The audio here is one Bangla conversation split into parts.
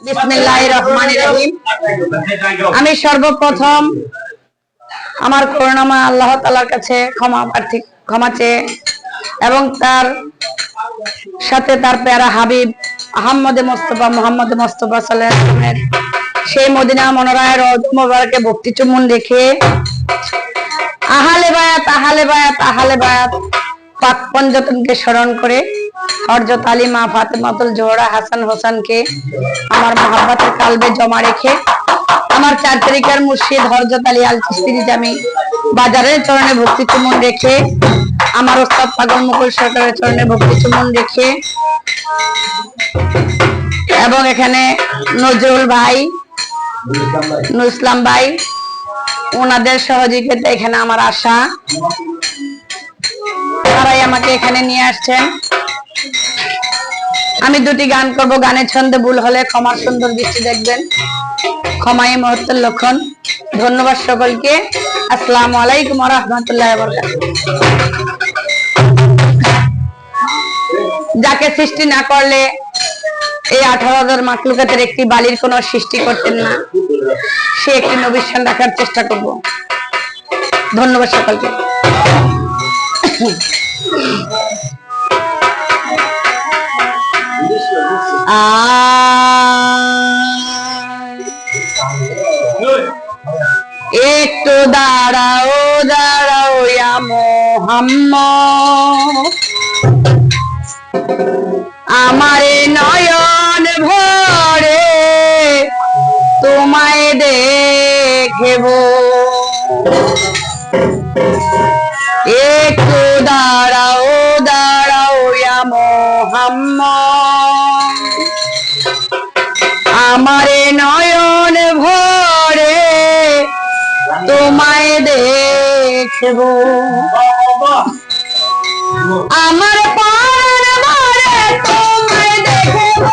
বিসমিল্লাহির রহমানির রহিম। আমি সর্বপ্রথম আমার করুণাময় আল্লাহ তাআলার কাছে ক্ষমা চেয়ে এবং তার সাথে তার প্যারা হাবিব আহমদে মোস্তফা মুহাম্মদ মোস্তফা সাল্লাল্লাহু আলাইহি ওয়াসাল্লামের সেই মদিনা মনোরায় রওজা মুবারকে ভক্তি চুম্বন রেখে আহলে বায়াত পাক পঞ্জতনকে স্মরণ করে হযরত আলী মা ফাতেমাতুল জোহরা হাসান হোসেনকে আমার মহব্বতের কালবে জমা রেখে আমার 4 তারিখের মুর্শিদ হযরত আলী আল চিশতি জামি বাজারের চরণে ভক্তি চুম্বন রেখে আমার ওস্তাদ পাগল মুকুল সরকারের চরণে ভক্তি চুম্বন রেখে এবং এখানে নজরুল ভাই নুর ইসলাম ভাই ওনাদের সহযোগিতা এখানে আমার আশা তারাই আমাকে এখানে নিয়ে আসছেন। আমি দুটি গান করব, গানের ছন্দে ভুল হলে ক্ষমার সুন্দর দৃষ্টি দেখবেন, ক্ষমাই মুহূর্তের লক্ষণ। ধন্যবাদ সকলকে। আসসালামু আলাইকুম ওয়া রাহমাতুল্লাহি ওয়া বারাকাতুহু। যাকে সৃষ্টি না করলে এই 18,000 মাখলুকাতের একটি বালির কোন সৃষ্টি করতেন না, সে একটি নবীর শান রাখার চেষ্টা করব। ধন্যবাদ সকলকে। একটু দাঁড়াও ইয়া মুহাম্মদ, আমারে নয়ন ভরে তোমায় দেখব। একটু দাঁড়াও ইয়া মুহাম্মদ, আমারে নয়ন ভরে তোমায় দেখব। আমার প্রাণ ভরে তোমায় দেখব,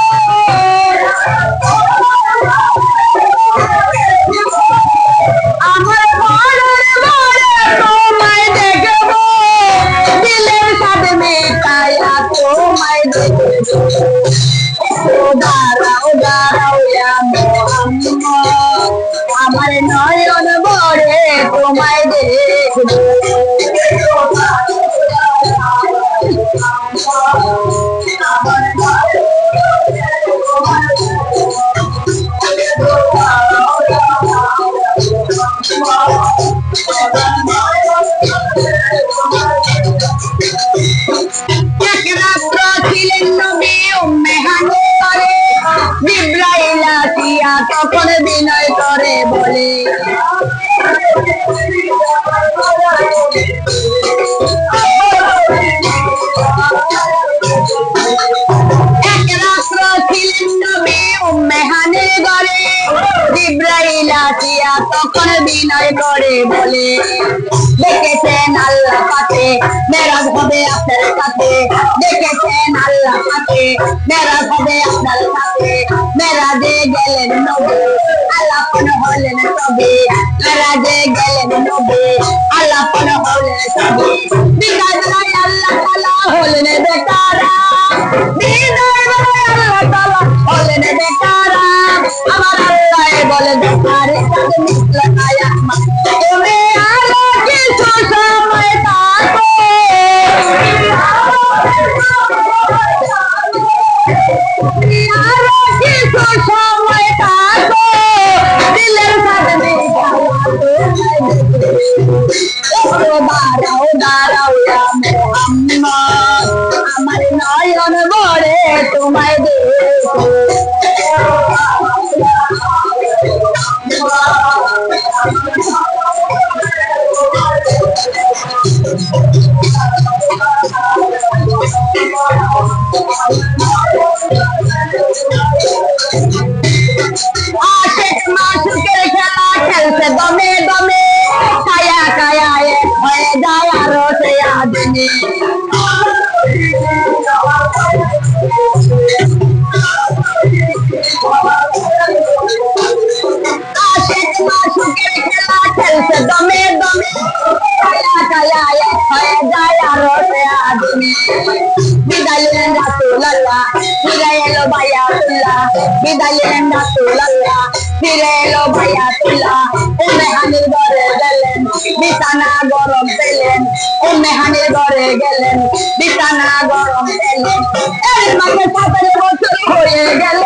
আমার প্রাণ ভরে তোমায় দেখব, দিলের সাথে মেটায়া তোমায় দেখব। দাঁড়াও ইয়া মুহাম্মদ, আমার নয়ন ভরে তোমায় দেখব। এক রাত্র ছিলেন নবী উম্মে হানি করে, জিবরাইল আসিয়া তখন বিনয় করে বলে, এক রাত্র ছিলেন নবী উম্মে হানি করে, জিবরাইল আসিয়া তখন বিনয় করে বলে, দেখেছেন আল্লাহ পাকে মেরাজ হবে আপনার সাথে, দেখেছেন আল্লাহ পাকে মেরাজ হবে আপনার সাথে। মেরাজে গেলেন নবী আল্লাহ কোন হলেন তবে, মেরাজে গেলেন নবী আল্লাহ কোন হলেন তবে। বিদায় বেলায় আল্লাহ তাআলা হলেন বেকারা, বিদায় বেলায় আল্লাহ তাআলা হলেন বেকারা। আমার আল্লাহ বলে বেকারে সাথে মিশলে কায়ামত, তুমি আলো কিছু সময় থাকো, আরো কিছু সময় থাকো, দিলের সাথে দাঁড়াও ইয়া মুহাম্মদ, আমার নয়ন ভরে তোমায় দেখব। বিদায় নিলেন রাসূলুল্লাহ ফিরে এলো বায়াতুল্লাহ উম্মে হানির ঘরে গেলেন বিছানা গরম পেলেন উম্মে হানির ঘরে গেলেন বিছানা গরম পেলেন এর মাঝে 17 বছর হয়ে গেল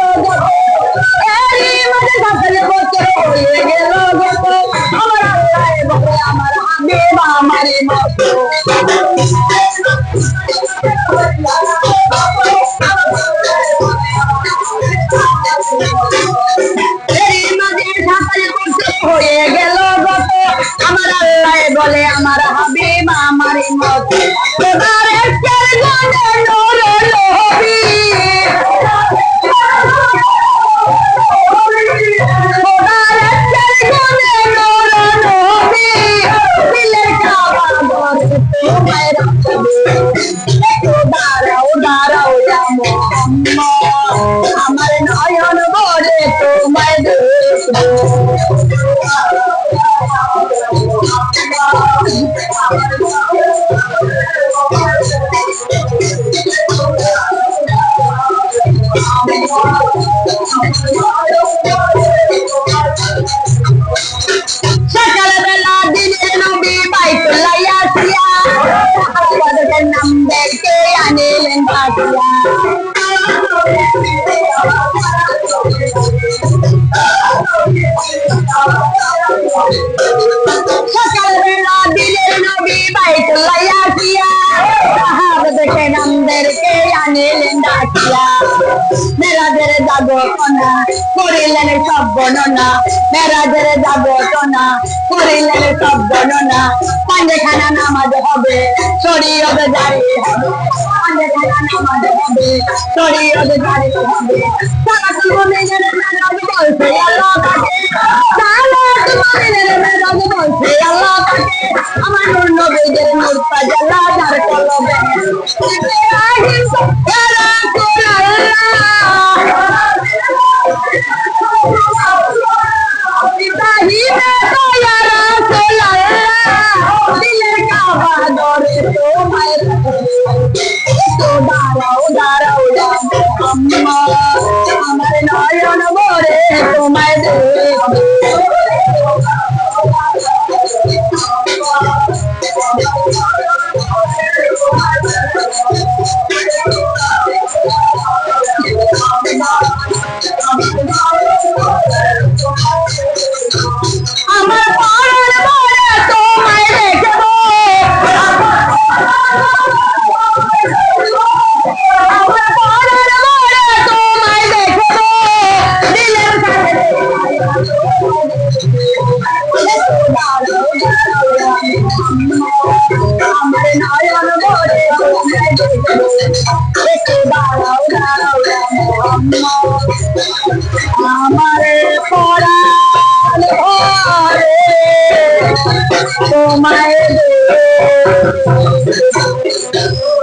এর মাঝে 17 বছর হয়ে গেল আমার আল্লাহ বলে আমার হাবিব আমারই মতো হয়ে গেল গত আমার আল্লাহ বলে আমার হাবিব আমারই মতো এবার একের গানে নূর নবী খোদার একের গানে নূর নবী দিলের কাবা ঘরে তোমায় রাখবে একটু দাঁড়াও দাঁড়াও ইয়া মুহাম্মদ আমার নয়ন বলে তোমায় দেখবো সকালবেলা দিনের নবী বাইতুল্লাহ আসিয়া সাহাবাদের নামদেরকে আনিলেন পাঠিয়া সকালবেলা দিনের নবী বাইতুল্লাহ আসিয়া সাহাবাদের নামদেরকে আনিলেন ডাকিয়া মেরাজের জাগরণা করিলেন সব বর্ণনা মেরাজের জাগরণা করিলেন সব বর্ণনা পাঞ্জেখানা নামাজ হবে শরীয়ত জারি হবে পাঞ্জেখানা নামাজ হবে শরীয়ত জারি হবে সালাতুল মুমিনের মেরাজ বলছে আল্লাহ তাকে সালাতুল মুমিনের মেরাজ বলছে আল্লাহ তাকে আমার নবীদের নূর তাজাল্লা যার কলবে ইব্রাহিম ইয়া রাসূলুল্লাহ ইব্রাহিম তো ইয়া রাসূলুল্লাহ দিলের কাবা ঘরে তোমায় তো দাঁড়াও দাঁড়াও মুহাম্মদ আমার নয়ন ভরে তোমায় দেখবো আমার প্রাণ ভরে তোমায় দেখবো আমার প্রাণ ভরে তোমায় দেখবো দিলের কাছে আমার নয়ন ভরে তোমায় দেখবো একটু দাঁড়াও দাঁড়াও আমার পরাণ ভরে তোমায় দেখবো